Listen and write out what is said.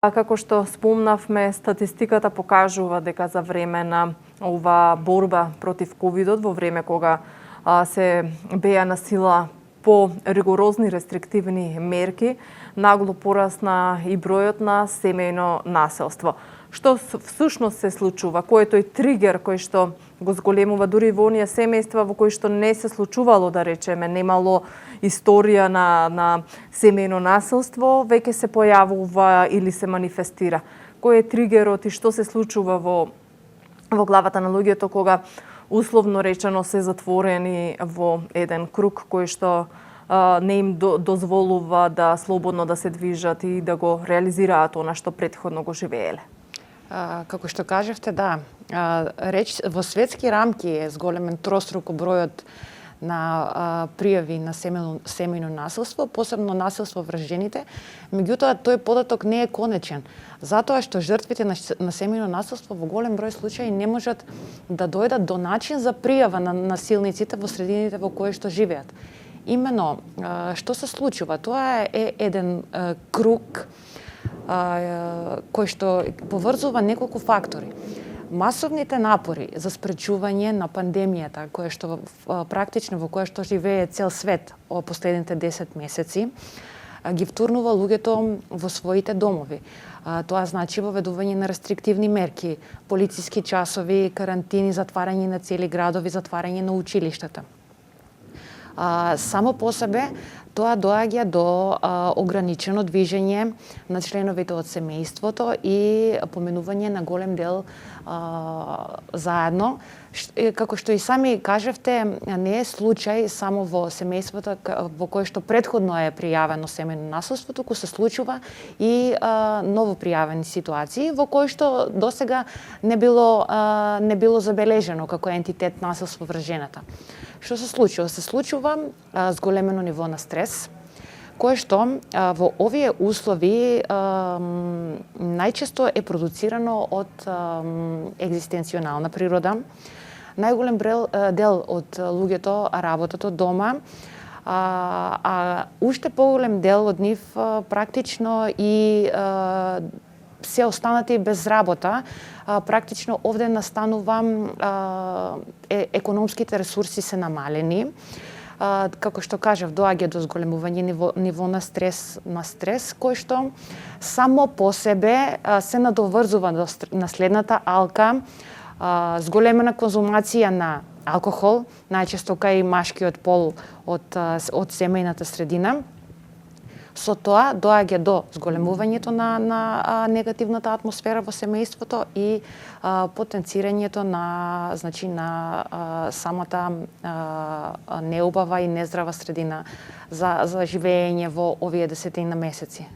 Како што спомнавме, статистиката покажува дека за време на оваа борба против ковидот, во време кога се беа на сила по ригорозни рестриктивни мерки, нагло порасна и бројот на семејно насилство. Што всушност се случува? Кој е тој тригер кој што го зголемува дури во оние семејства во кои што не се случувало, да речеме, немало историја на семејно насилство, веќе се појавува или се манифестира? Кој е тригерот и што се случува во главата на луѓето кога условно речено се затворени во еден круг кој што не им дозволува да слободно да се движат и да го реализираат она што претходно го живееле? Како што кажавте, да, во светски рамки е зголемен троstruko бројот на пријави на семејно насилство, посебно насилство врз жените, меѓутоа тој податок не е конечен, затоа што жртвите на семејно насилство во голем број случаи не можат да дојдат до начин за пријава на насилниците во средините во кои што живеат. Имено, што се случува? Тоа е еден круг кој што поврзува неколку фактори. Масовните напори за спречување на пандемијата, која што практично во која што живее цел свет во последните 10 месеци, ги втурнува луѓето во своите домови. Тоа значи воведување на рестриктивни мерки, полициски часови, карантини, затварање на цели градови, затварање на училиштата. Само по себе тоа доаѓа до ограничено движење на членовите од семејството и поменување на голем дел заедно. Како што и сами кажавте, не е случај само во семејството во кое што претходно е пријавено семејно насилство, туку се случува и ново пријавени ситуации во кои што досега не било забележено како ентитет насилство врз жената. Што се случува? Се случува зголемено ниво на стрес, кое што во овие услови најчесто е продуцирано од екзистенционална природа. Најголем дел од луѓето работат од дома, а уште поголем дел од нив практично и се останати без работа. Практично овде настанува економските ресурси се намалени. Како што кажав, доаѓа до зголемување ниво на стрес, кој што само по себе се надоврзува на следната алка, зголемена конзумација на алкохол, најчесто кај машкиот пол од семејната средина. Со тоа доаѓа до зголемувањето на негативната атмосфера во семејството и потенцирањето на самата неубава и нездрава средина за живење во овие 10 месеци.